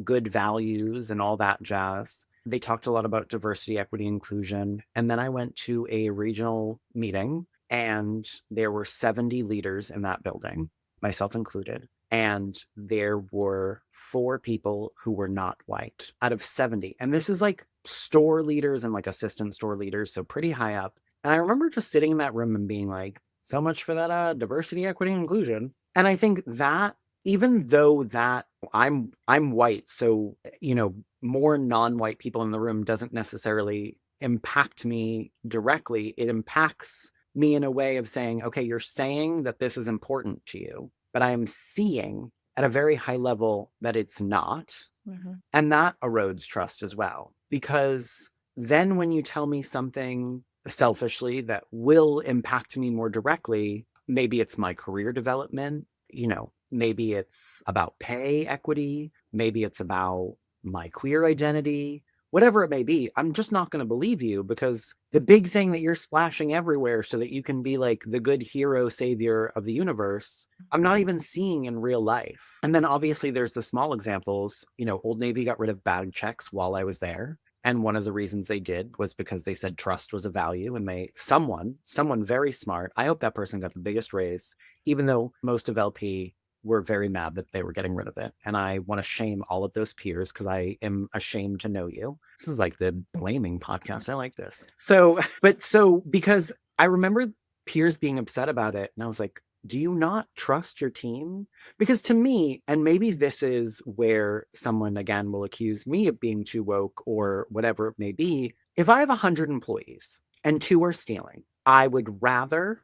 good values and all that jazz. They talked a lot about diversity, equity, inclusion. And then I went to a regional meeting, and there were 70 leaders in that building, myself included. And there were 4 people who were not white out of 70. And this is like store leaders and like assistant store leaders, so pretty high up. And I remember just sitting in that room and being like, so much for that diversity, equity, and inclusion. And I think that, even though that I'm white, so more non-white people in the room doesn't necessarily impact me directly. It impacts me in a way of saying, okay, you're saying that this is important to you, but I'm seeing at a very high level that it's not. Mhm. And that erodes trust as well. Because then when you tell me something selfishly that will impact me more directly, maybe it's my career development, maybe it's about pay equity, maybe it's about my queer identity, whatever it may be, I'm just not going to believe you, because the big thing that you're splashing everywhere so that you can be like the good hero savior of the universe, I'm not even seeing in real life. And then obviously there's the small examples. Old Navy got rid of bag checks while I was there. And one of the reasons they did was because they said trust was a value, and someone very smart, I hope that person got the biggest raise, even though most of LP were very mad that they were getting rid of it. And I want to shame all of those peers, because I am ashamed to know you. This is like the blaming podcast. I like this. So because I remember peers being upset about it, and I was like, do you not trust your team? Because to me, and maybe this is where someone again will accuse me of being too woke or whatever it may be, if I have 100 employees and 2 are stealing, I would rather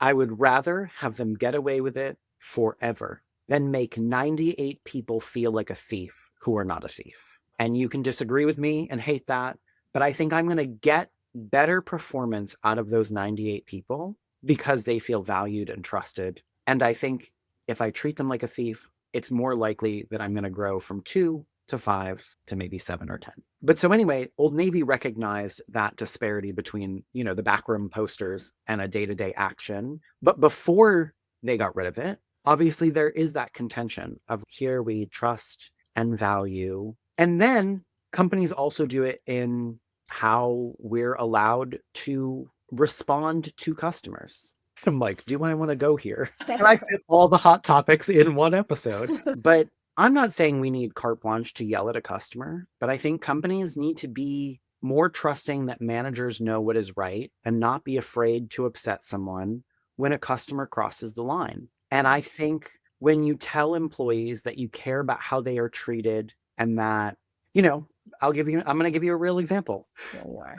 have them get away with it forever than make 98 people feel like a thief who are not a thief. And you can disagree with me and hate that, but I think I'm going to get better performance out of those 98 people because they feel valued and trusted. And I think if I treat them like a thief, it's more likely that I'm going to grow from 2 to 5 to maybe 7 or 10. But so anyway, Old Navy recognized that disparity between, the backroom posters and a day-to-day action. But before they got rid of it, obviously there is that contention of, here we trust and value. And then companies also do it in how we're allowed to respond to customers. I'm like, do I want to go here? Can I fit all the hot topics in one episode? But I'm not saying we need carte blanche to yell at a customer, but I think companies need to be more trusting that managers know what is right and not be afraid to upset someone when a customer crosses the line. And I think when you tell employees that you care about how they are treated, and that, I'm going to give you a real example.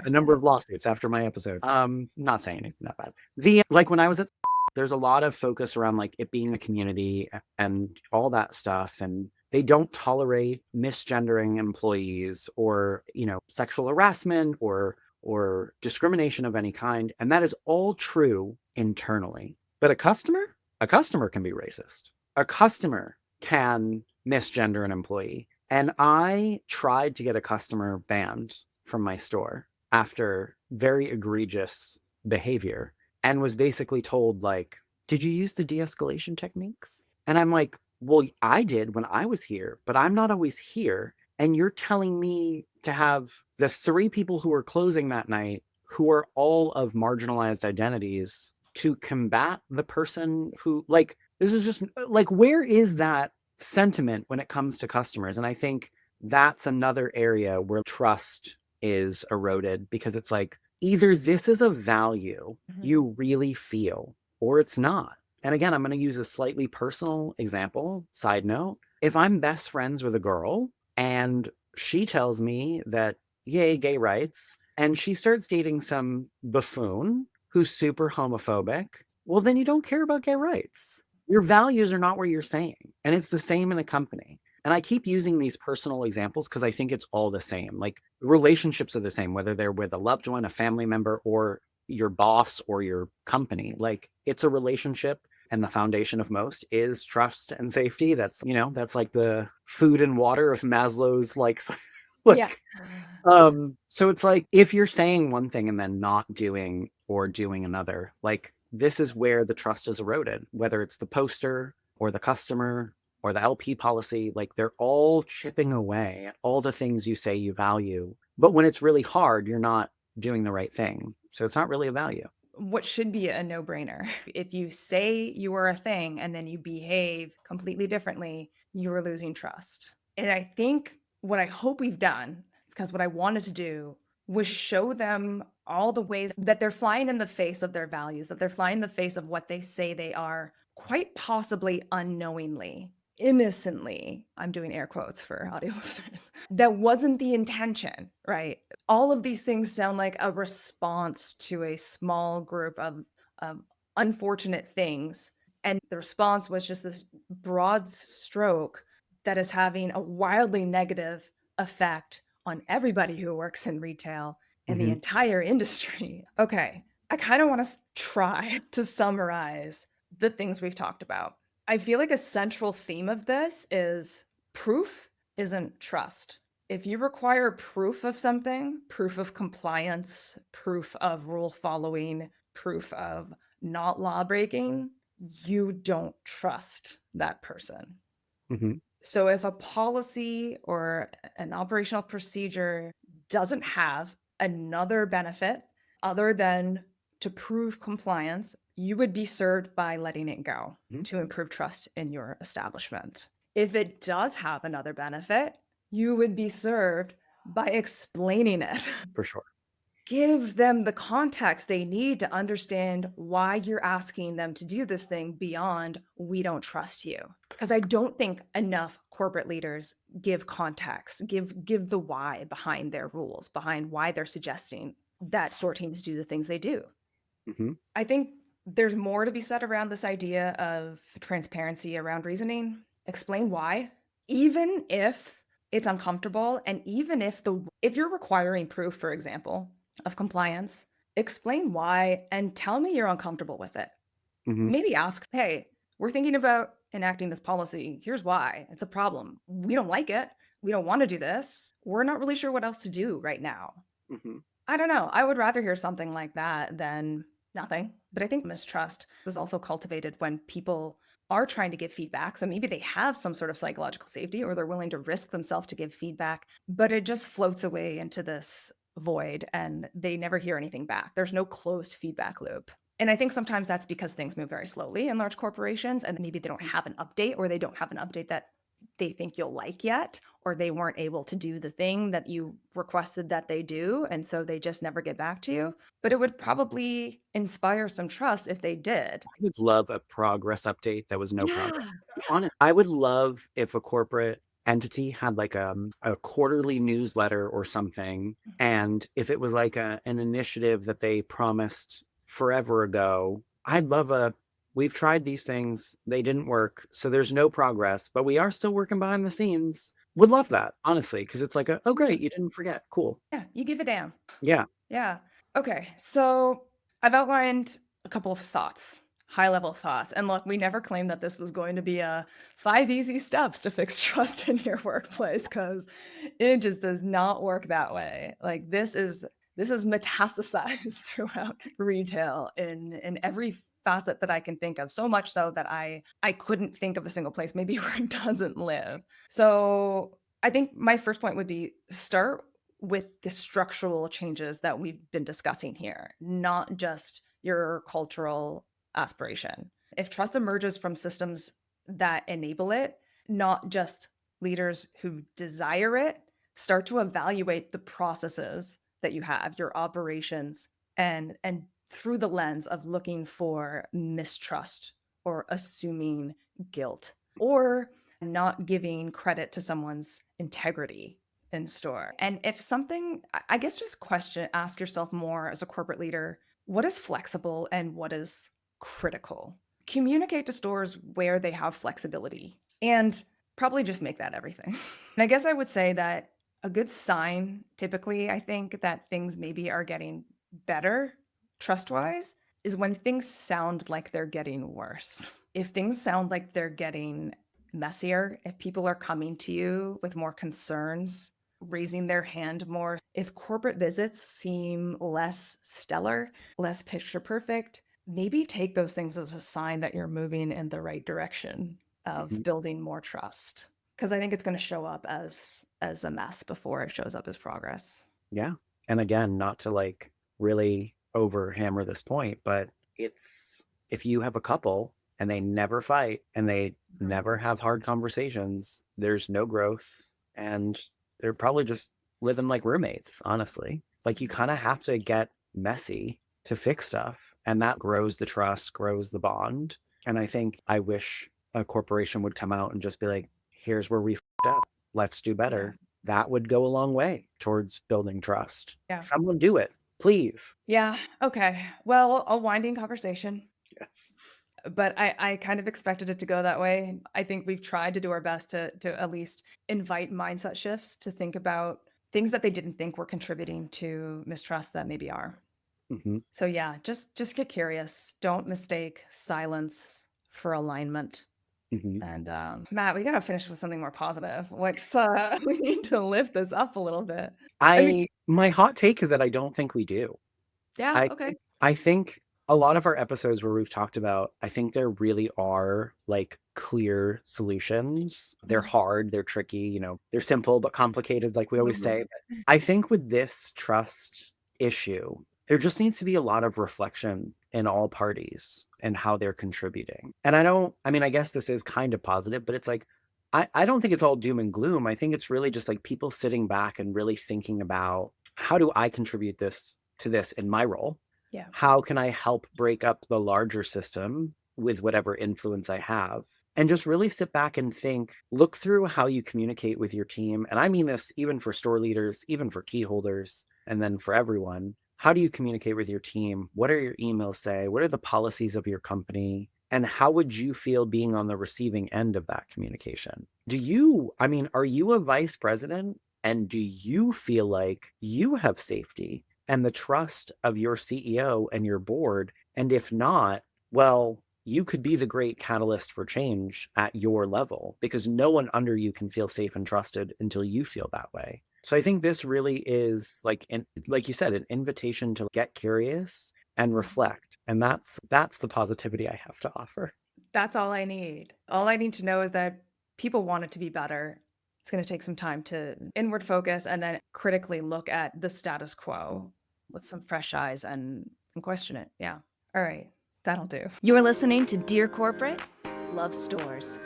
The number of lawsuits after my episode. Not saying anything that bad. Like when I was at, there's a lot of focus around like it being a community and all that stuff. And they don't tolerate misgendering employees or, sexual harassment or discrimination of any kind. And that is all true internally. But a customer can be racist. A customer can misgender an employee. And I tried to get a customer banned from my store after very egregious behavior, and was basically told, like, did you use the de-escalation techniques? And I'm like, well, I did when I was here, but I'm not always here. And you're telling me to have the 3 people who were closing that night who are all of marginalized identities to combat the person who, like, this is just like, where is that sentiment when it comes to customers? And I think that's another area where trust is eroded, because it's like, either this is a value Mhm. you really feel or it's not. And again, I'm going to use a slightly personal example, side note. If I'm best friends with a girl and she tells me that, yay, gay rights, and she starts dating some buffoon who's super homophobic, well, then you don't care about gay rights. Your values are not what you're saying. And it's the same in a company. And I keep using these personal examples because I think it's all the same. Like, relationships are the same, whether they're with a loved one, a family member, or your boss or your company. Like, it's a relationship. And the foundation of most is trust and safety. That's, that's like the food and water of Maslow's, like, Yeah. like, so it's like, if you're saying one thing and then not doing or doing another, like, this is where the trust is eroded, whether it's the poster or the customer or the LP policy. Like, they're all chipping away at all the things you say you value. But when it's really hard, you're not doing the right thing. So it's not really a value. What should be a no-brainer. If you say you are a thing and then you behave completely differently, you are losing trust. And I think what I hope we've done, because what I wanted to do was show them all the ways that they're flying in the face of their values, that they're flying in the face of what they say they are, quite possibly unknowingly, innocently. I'm doing air quotes for audio listeners. That wasn't the intention, right? All of these things sound like a response to a small group of unfortunate things. And the response was just this broad stroke that is having a wildly negative effect on everybody who works in retail and the Mm-hmm. entire industry. Okay, I kind of want to try to summarize the things we've talked about. I feel like a central theme of this is proof isn't trust. If you require proof of something, proof of compliance, proof of rule following, proof of not law breaking, you don't trust that person. Mm-hmm. So if a policy or an operational procedure doesn't have another benefit other than to prove compliance, you would be served by letting it go Mm-hmm. to improve trust in your establishment. If it does have another benefit, you would be served by explaining it. For sure. Give them the context they need to understand why you're asking them to do this thing beyond we don't trust you. Because I don't think enough corporate leaders give context, give the why behind their rules, behind why they're suggesting that store teams do the things they do. Mm-hmm. I think there's more to be said around this idea of transparency around reasoning. Explain why, even if it's uncomfortable, and even if you're requiring proof, for example, of compliance, explain why and tell me you're uncomfortable with it. Mm-hmm. Maybe ask, hey, we're thinking about enacting this policy. Here's why. It's a problem. We don't like it. We don't want to do this. We're not really sure what else to do right now. Mm-hmm. I don't know. I would rather hear something like that than nothing. But I think mistrust is also cultivated when people are trying to give feedback. So maybe they have some sort of psychological safety or they're willing to risk themselves to give feedback, but it just floats away into this void and they never hear anything back. There's no closed feedback loop. And I think sometimes that's because things move very slowly in large corporations and maybe they don't have an update or they don't have an update that they think you'll like yet, or they weren't able to do the thing that you requested that they do. And so they just never get back to you. But it would probably inspire some trust if they did. I would love a progress update that was no progress. Yeah. Honest, I would love if a corporate entity had like a quarterly newsletter or something, and if it was like an initiative that they promised forever ago. I'd love we've tried these things, they didn't work, so there's no progress, but we are still working behind the scenes. Would love that, honestly, because it's like, oh, great, you didn't forget. Cool. Yeah. You give a damn. Yeah. Yeah. Okay. So I've outlined a couple of thoughts, high level thoughts. And look, we never claimed that this was going to be a 5 easy steps to fix trust in your workplace because it just does not work that way. Like this is metastasized throughout retail in every facet that I can think of, so much so that I couldn't think of a single place maybe where it doesn't live. So I think my first point would be start with the structural changes that we've been discussing here, not just your cultural aspiration. If trust emerges from systems that enable it, not just leaders who desire it, start to evaluate the processes that you have, your operations, and through the lens of looking for mistrust or assuming guilt or not giving credit to someone's integrity in store. And if something, I guess just ask yourself more as a corporate leader, what is flexible and what is critical? Communicate to stores where they have flexibility and probably just make that everything. And I guess I would say that a good sign, typically, I think that things maybe are getting better trust wise, is when things sound like they're getting worse. If things sound like they're getting messier, if people are coming to you with more concerns, raising their hand more, if corporate visits seem less stellar, less picture perfect, maybe take those things as a sign that you're moving in the right direction of Mhm. building more trust. Because I think it's going to show up as a mess before it shows up as progress. Yeah. And again, not to like really overhammer this point, but it's if you have a couple and they never fight and they Mhm. never have hard conversations, there's no growth and they're probably just living like roommates, honestly. Like you kind of have to get messy to fix stuff, and that grows the trust, grows the bond. And I think I wish a corporation would come out and just be like, here's where we f***ed up. Let's do Yeah. better. That would go a long way towards building trust. Yeah. Someone do it, please. Yeah. Okay. Well, a winding conversation, Yes. but I kind of expected it to go that way. I think we've tried to do our best to at least invite mindset shifts to think about things that they didn't think were contributing to mistrust that maybe are. Hmm. So yeah, just get curious. Don't mistake silence for alignment. Hmm. And Matt, we gotta finish with something more positive. We need to lift this up a little bit. I mean, My hot take is that I don't think we do. yeah, okay. I think a lot of our episodes where we've talked about, I think there really are like clear solutions. They're Mhm. hard, they're tricky, they're simple but complicated, like we always say. Mhm. But I think with this trust issue, there just needs to be a lot of reflection in all parties and how they're contributing. And I mean, I guess this is kind of positive, but it's like, I don't think it's all doom and gloom. I think it's really just like people sitting back and really thinking about how do I contribute to this in my role? Yeah. How can I help break up the larger system with whatever influence I have? And just really sit back and think, look through how you communicate with your team. And I mean this even for store leaders, even for key holders, and then for everyone. How do you communicate with your team? What are your emails say? What are the policies of your company? And how would you feel being on the receiving end of that communication? Are you a vice president? And do you feel like you have safety and the trust of your CEO and your board? And if not, well, you could be the great catalyst for change at your level because no one under you can feel safe and trusted until you feel that way. So I think this really is like you said, an invitation to get curious and reflect. And that's the positivity I have to offer. That's all I need. All I need to know is that people want it to be better. It's going to take some time to inward focus and then critically look at the status quo with some fresh eyes and question it. Yeah. All right. That'll do. You're listening to Dear Corporate, Love Stores.